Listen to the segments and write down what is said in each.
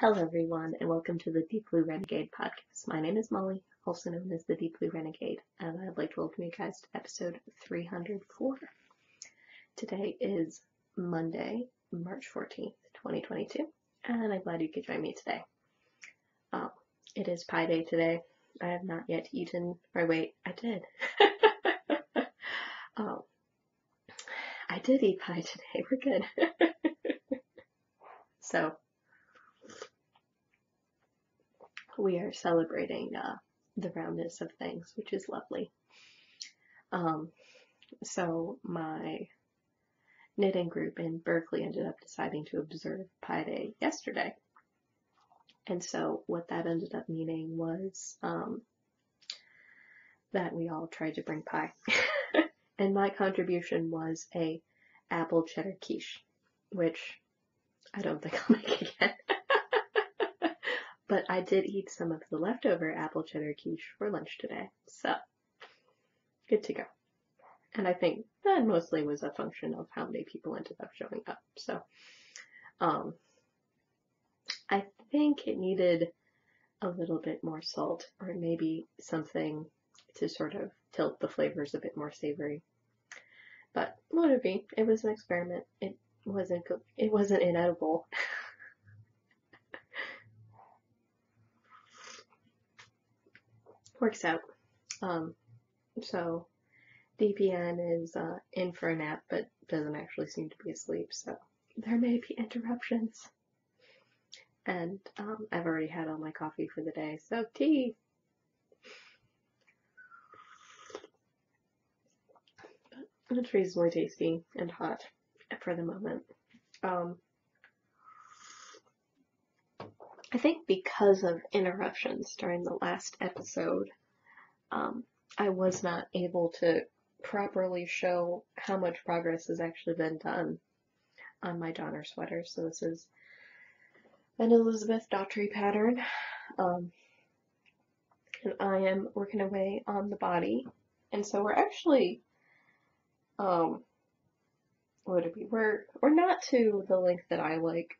Hello everyone and welcome to the Deep Blue Renegade podcast. My name is Molly, also known as the Deep Blue Renegade, and I'd like to welcome you guys to episode 304. Today is Monday, March 14th, 2022, and I'm glad you could join me today. It is Pie Day today. I have not yet eaten, or wait, I did. I did eat pie today, we're good. So, we are celebrating the roundness of things, which is lovely. So my knitting group in Berkeley ended up deciding to observe Pie Day yesterday. And so what that ended up meaning was that we all tried to bring pie. And my contribution was a apple cheddar quiche, which I don't think I'll make again. But I did eat some of the leftover apple cheddar quiche for lunch today, so good to go. And I think that mostly was a function of how many people ended up showing up. So I think it needed a little bit more salt, or maybe something to sort of tilt the flavors a bit more savory. But what it be? It was an experiment. It wasn't inedible. Works out. So DPN is in for a nap, but doesn't actually seem to be asleep, so there may be interruptions. And I've already had all my coffee for the day, so tea! But it's reasonably tasty and hot for the moment. I think because of interruptions during the last episode, I was not able to properly show how much progress has actually been done on my Dahmer Sweater. So this is an Elizabeth Daughtry pattern, and I am working away on the body. And so we're actually, what would it be? We're not to the length that I like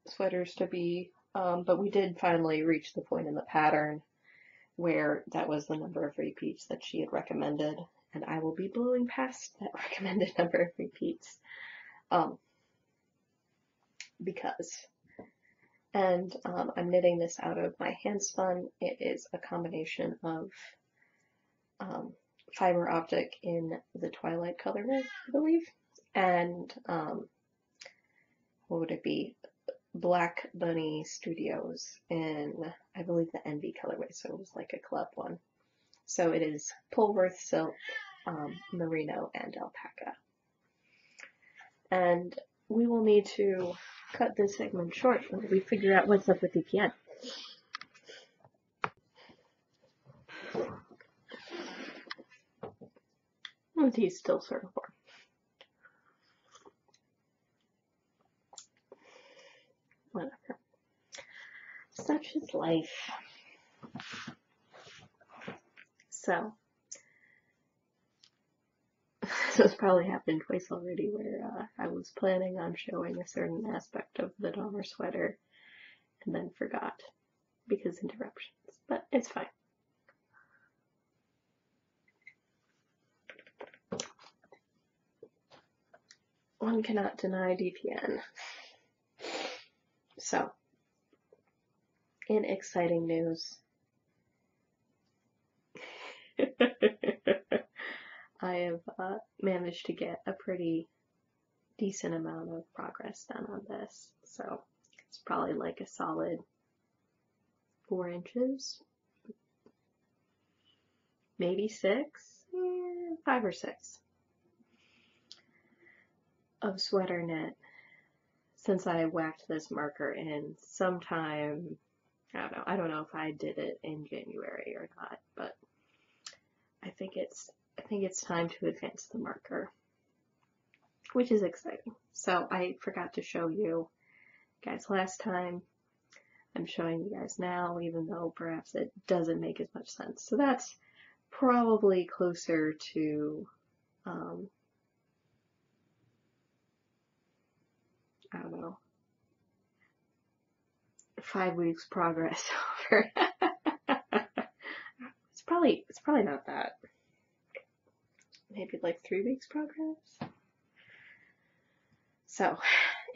sweaters to be, but we did finally reach the point in the pattern where that was the number of repeats that she had recommended, and I will be blowing past that recommended number of repeats, because, and I'm knitting this out of my hand spun. It is a combination of fiber optic in the Twilight colorway, I believe, and what would it be? Black Bunny Studios in, I believe, the Envy colorway, so it was like a club one. So it is Polworth silk, merino, and alpaca. And we will need to cut this segment short when we figure out what's up with DPN. The tea's still sort of warm. Whatever. Such is life. So, this probably happened twice already, where I was planning on showing a certain aspect of the Dahmer Sweater and then forgot because interruptions, but it's fine. One cannot deny DPN. So, in exciting news, I have managed to get a pretty decent amount of progress done on this. So, it's probably like a solid 4 inches, maybe 6, 5 or 6 of sweater knit since I whacked this marker in sometime, I don't know if I did it in January or not, but I think it's time to advance the marker, which is exciting. So I forgot to show you guys last time. I'm showing you guys now, even though perhaps it doesn't make as much sense. So that's probably closer to, I don't know, 5 weeks progress over. It's probably not that. Maybe like 3 weeks progress. So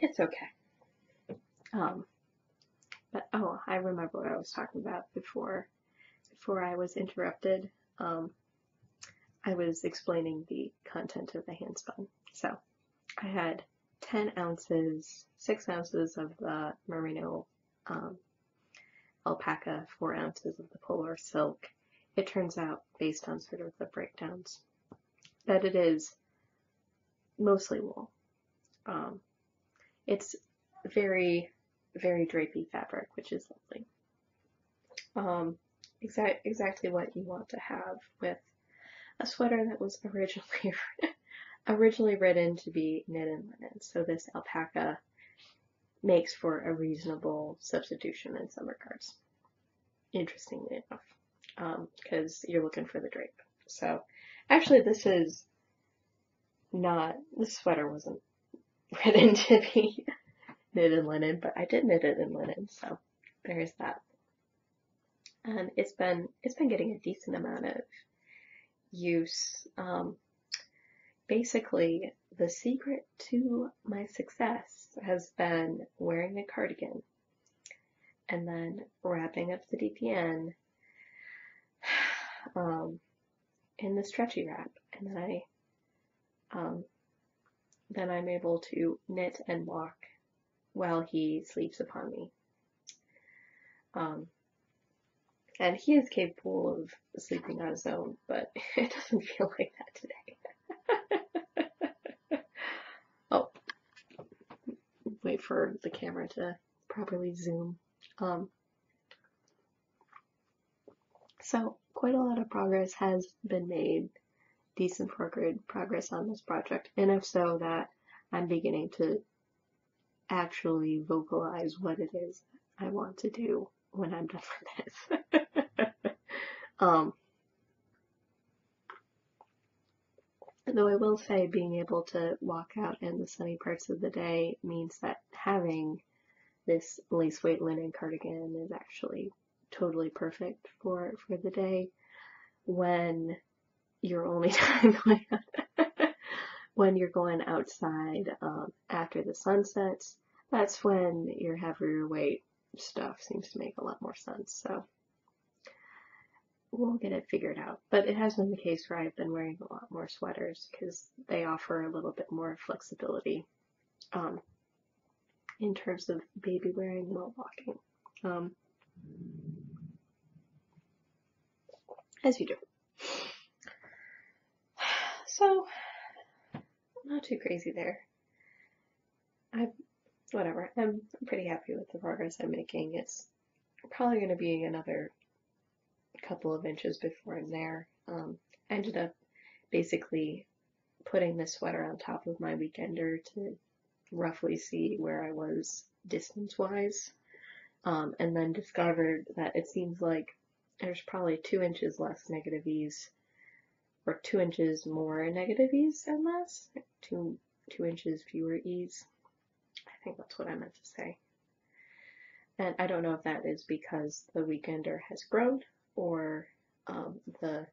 it's okay. But oh, I remember what I was talking about before I was interrupted. I was explaining the content of the hand spun. So I had 10 ounces, 6 ounces of the Moreno Alpaca, 4 ounces of the polar silk. It turns out, based on sort of the breakdowns, that it is mostly wool. It's very, very drapey fabric, which is lovely. Exactly what you want to have with a sweater that was originally written to be knit in linen. So this alpaca makes for a reasonable substitution in some regards. Interestingly enough, because you're looking for the drape. So actually, this sweater wasn't written to be knit in linen, but I did knit it in linen, so there's that. And it's been getting a decent amount of use. Basically, the secret to my success has been wearing a cardigan and then wrapping up the DPN in the stretchy wrap, and then I'm able to knit and walk while he sleeps upon me. And he is capable of sleeping on his own, but it doesn't feel like that today. Oh, wait for the camera to properly zoom. So quite a lot of progress has been made, decent progress on this project, enough so that I'm beginning to actually vocalize what it is I want to do when I'm done with this. Though I will say being able to walk out in the sunny parts of the day means that having this lace weight linen cardigan is actually totally perfect for the day when you're only when you're going outside after the sun sets. That's when your heavier weight stuff seems to make a lot more sense. So we'll get it figured out. But it has been the case where I've been wearing a lot more sweaters because they offer a little bit more flexibility in terms of baby wearing while walking. As you do. So, not too crazy there. Whatever. I'm pretty happy with the progress I'm making. It's probably going to be another couple of inches before I'm there. I ended up basically putting this sweater on top of my weekender to roughly see where I was distance-wise, and then discovered that it seems like there's probably 2 inches less negative ease, or 2 inches more negative ease and less, 2 inches fewer ease. I think that's what I meant to say. And I don't know if that is because the weekender has grown or the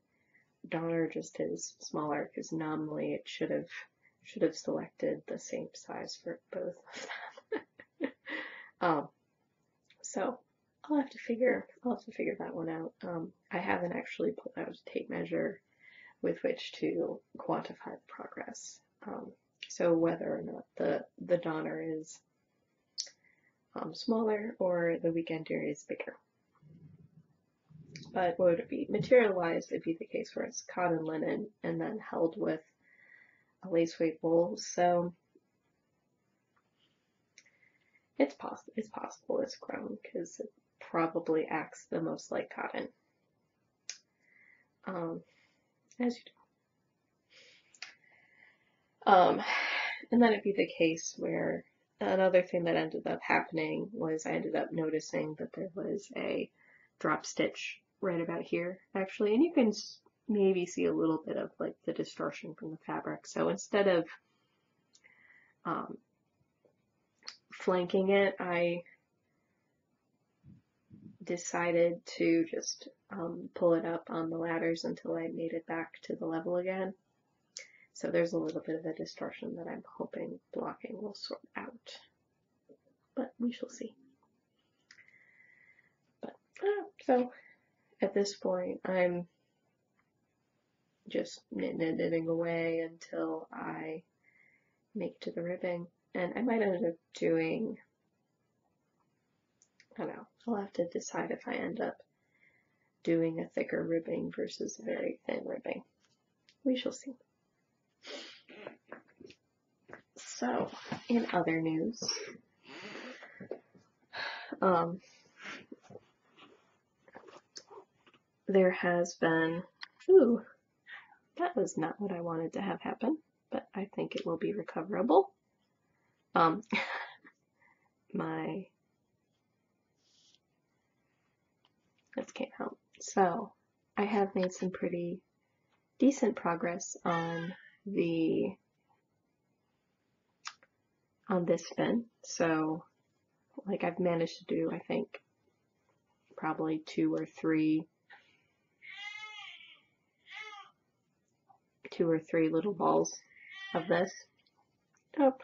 Dahmer just is smaller, because nominally it should have selected the same size for both of them. So I'll have to figure that one out. I haven't actually pulled out a tape measure with which to quantify the progress. So whether or not the Dahmer is smaller or the weekender is bigger. But what would it be? Material-wise, it'd be the case where it's cotton linen and then held with a lace weight wool. So it's possible it's grown because it probably acts the most like cotton. As you do. And then it'd be the case where another thing that ended up happening was I ended up noticing that there was a drop stitch right about here, actually, and you can maybe see a little bit of like the distortion from the fabric. So instead of flanking it, I decided to just pull it up on the ladders until I made it back to the level again. So there's a little bit of a distortion that I'm hoping blocking will sort out. But we shall see. But so at this point, I'm just knitting away until I make to the ribbing. And I might end up doing, I don't know, I'll have to decide if I end up doing a thicker ribbing versus a very thin ribbing. We shall see. So, in other news, there has been, ooh, that was not what I wanted to have happen, but I think it will be recoverable. This came out. So, I have made some pretty decent progress on this spin. So, like, I've managed to do, I think, probably two or three little balls of this. Oh.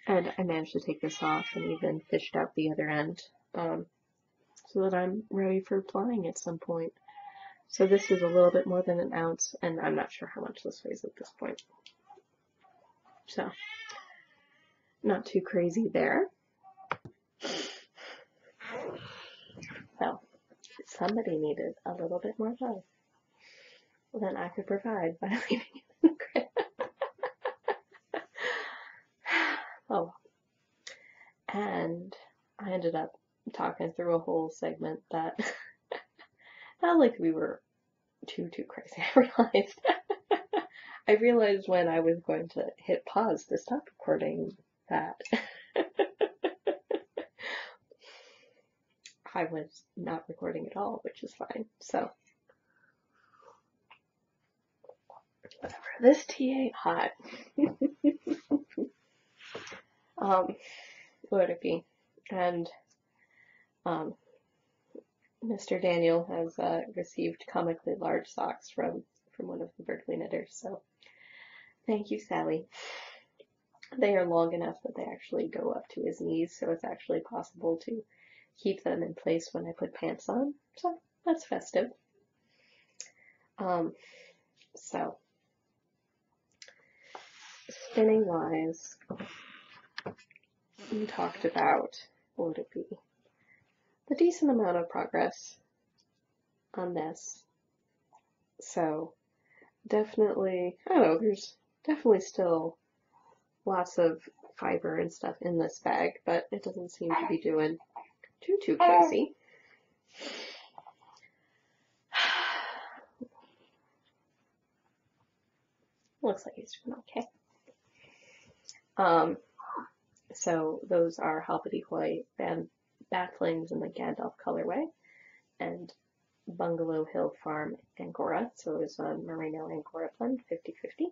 And I managed to take this off and even fished out the other end, so that I'm ready for applying at some point. So this is a little bit more than an ounce, and I'm not sure how much this weighs at this point. So, not too crazy there. Well, somebody needed a little bit more love than I could provide by leaving it in the grid. Oh, and I ended up talking through a whole segment that not like we were too crazy. I realized when I was going to hit pause to stop recording that I was not recording at all, which is fine. So whatever. This tea ain't hot. Would it be? And Mr. Daniel has received comically large socks from one of the Berkeley knitters, so thank you, Sally. They are long enough that they actually go up to his knees, so it's actually possible to keep them in place when I put pants on, so that's festive. So, spinning wise, we talked about, what would it be? A decent amount of progress on this. So definitely, I don't know, there's definitely still lots of fiber and stuff in this bag, but it doesn't seem to be doing too crazy. Looks like it's doing okay. So those are Hoppity Hoy and Bathlings in the Gandalf colorway, and Bungalow Hill Farm Angora, so it was a Merino Angora blend, 50-50,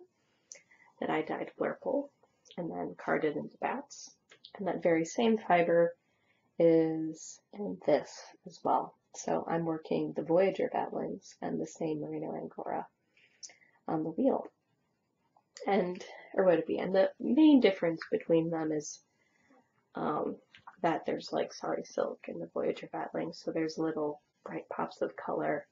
that I dyed Blurple, and then carded into bats. And that very same fiber is in this as well. So I'm working the Voyager Batlings and the same Merino Angora on the wheel. And, or would it be? And the main difference between them is that there's like Sari Silk in the Voyager Batling, so there's little bright pops of color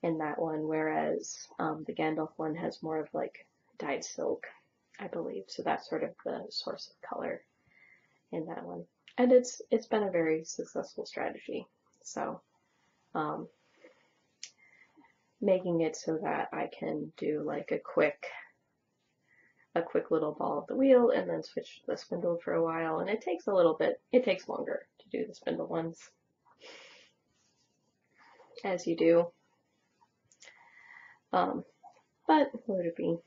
in that one, whereas the Gandalf one has more of like dyed silk, I believe. So that's sort of the source of color in that one. And it's been a very successful strategy. So making it so that I can do like a quick little ball of the wheel and then switch the spindle for a while, and it takes a little bit, it takes longer to do the spindle ones, as you do. But what would it be?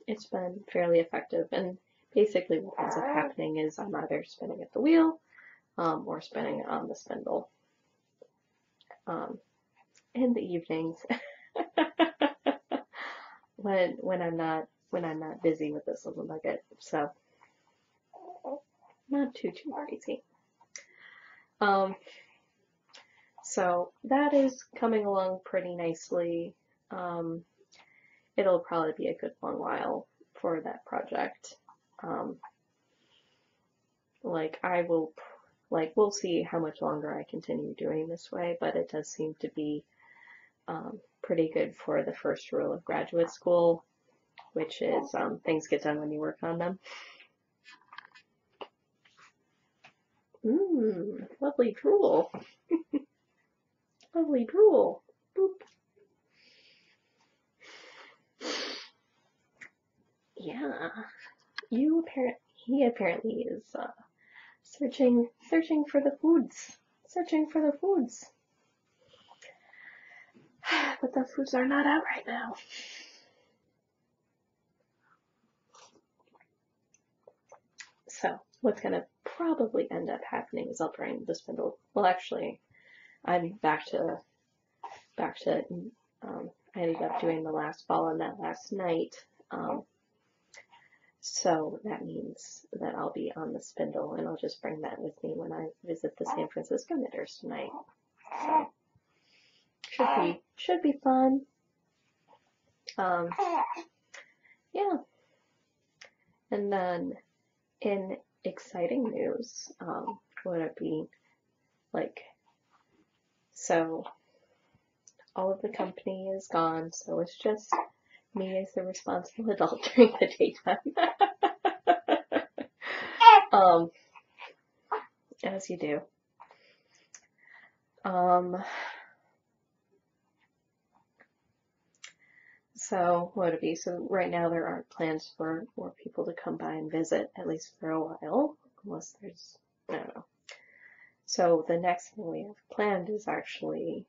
It's been fairly effective, and basically what ends up happening is I'm either spinning at the wheel or spinning on the spindle in the evenings when I'm not busy with this little nugget. So not too crazy. So that is coming along pretty nicely. It'll probably be a good long while for that project. We'll see how much longer I continue doing this way, but it does seem to be pretty good for the first rule of graduate school, which is things get done when you work on them. Lovely drool. Lovely drool. Boop. Yeah, he apparently is searching for the foods. Searching for the foods. But the foods are not out right now. So what's gonna probably end up happening is I'll bring the spindle. Well, actually, I'm back to. I ended up doing the last ball on that last night. So that means that I'll be on the spindle, and I'll just bring that with me when I visit the San Francisco knitters tonight. So should be fun. Yeah. And then in exciting news, would it be like, so all of the company is gone, so it's just me as the responsible adult during the daytime. As you do. So what would it be? So right now there aren't plans for more people to come by and visit, at least for a while, unless there's, I don't know. So the next thing we have planned is actually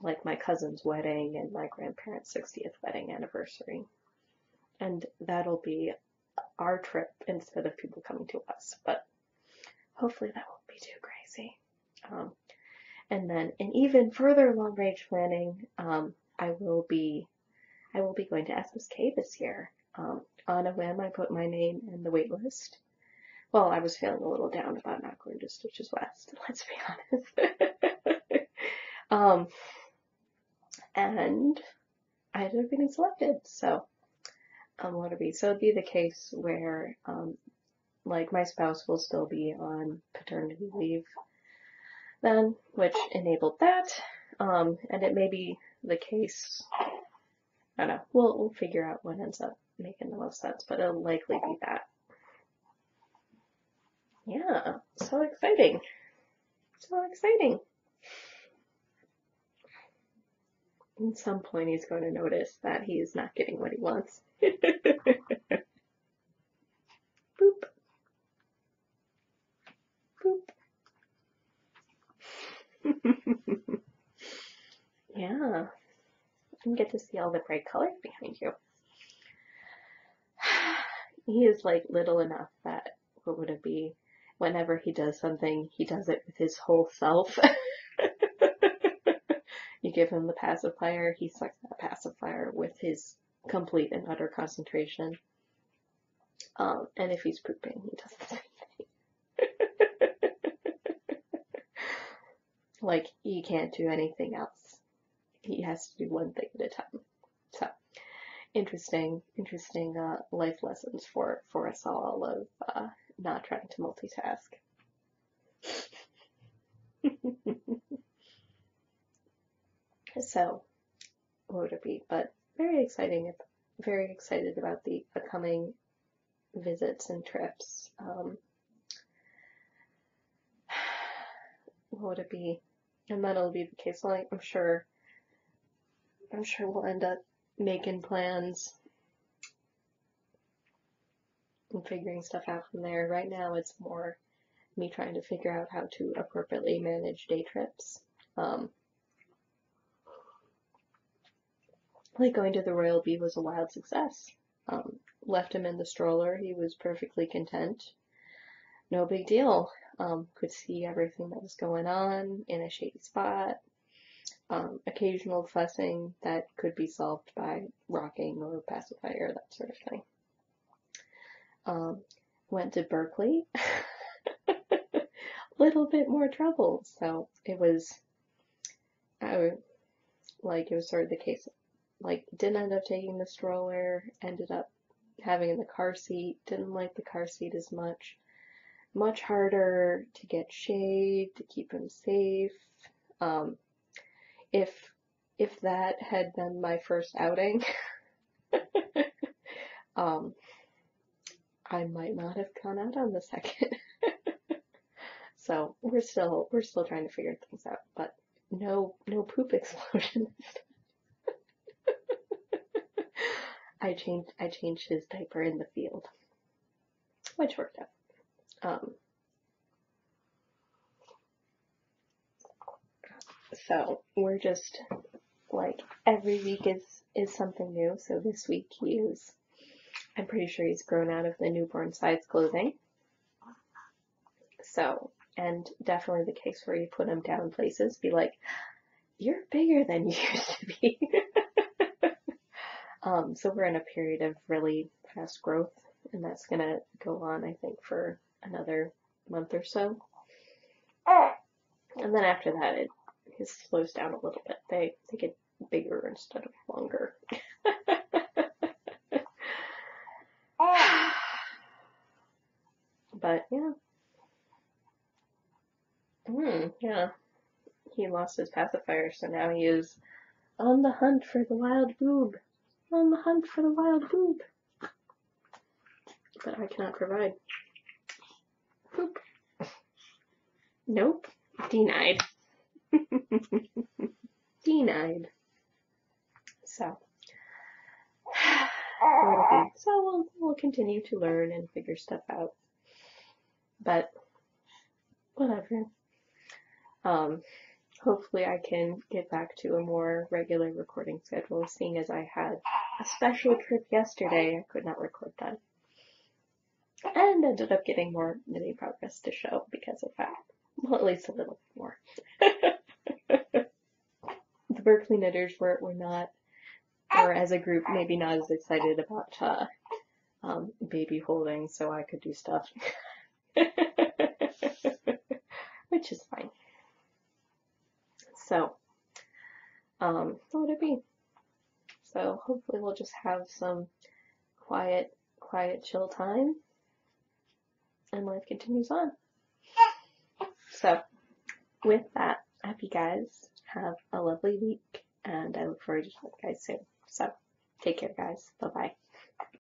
like my cousin's wedding and my grandparents' 60th wedding anniversary. And that'll be our trip instead of people coming to us, but hopefully that won't be too crazy. And then in even further long-range planning, I will be going to SSK this year. On a whim, I put my name in the wait list. Well, I was feeling a little down about not going to Stitches West, let's be honest. And I ended up getting selected, so what it'd be. So it'd be the case where like my spouse will still be on paternity leave then, which enabled that. And it may be the case, I don't know, we'll figure out what ends up making the most sense, but it'll likely be that. Yeah, so exciting. So exciting. At some point he's going to notice that he is not getting what he wants. Boop. Boop. Yeah. And get to see all the bright colors behind you. He is like little enough that, what would it be? Whenever he does something, he does it with his whole self. You give him the pacifier, he sucks that pacifier with his complete and utter concentration. And if he's pooping, he does the same thing. Like, he can't do anything else. He has to do one thing at a time. So, interesting life lessons for us all of not trying to multitask. So, what would it be? But very excited about the upcoming visits and trips. What would it be? And then it'll be the case, like, I'm sure we'll end up making plans and figuring stuff out from there. Right now it's more me trying to figure out how to appropriately manage day trips. Like going to the Royal Bee was a wild success. Left him in the stroller, he was perfectly content. No big deal. Could see everything that was going on in a shady spot. Occasional fussing that could be solved by rocking or pacifier, that sort of thing. Went to Berkeley. Little bit more trouble, so it was like, it was sort of the case, like, didn't end up taking the stroller, ended up having the car seat, didn't like the car seat as much harder to get shade, to keep him safe. Um, if that had been my first outing, um, I might not have gone out on the second. So we're still trying to figure things out, but no poop explosion. I changed his diaper in the field, which worked out. So we're just like, every week is something new. So this week I'm pretty sure he's grown out of the newborn size clothing. So, and definitely the case where you put him down places, be like, you're bigger than you used to be. So we're in a period of really fast growth, and that's gonna go on, I think, for another month or so. And then after that, it slows down a little bit. They get bigger instead of longer. But yeah. Yeah. He lost his pacifier, so now he is on the hunt for the wild boob. On the hunt for the wild boob. But I cannot provide. Boop. Nope. Denied. Denied. So, so we'll continue to learn and figure stuff out. But whatever. Hopefully I can get back to a more regular recording schedule, seeing as I had a special trip yesterday. I could not record that. And ended up getting more knitting progress to show because of that. Well, at least a little more. The Berkeley knitters were not, or as a group, maybe not as excited about baby holding, so I could do stuff. Which is fine. So, what would it be? So hopefully we'll just have some quiet, chill time, and life continues on. So, with that, I hope you guys have a lovely week, and I look forward to seeing you guys soon. So, take care, guys. Bye-bye.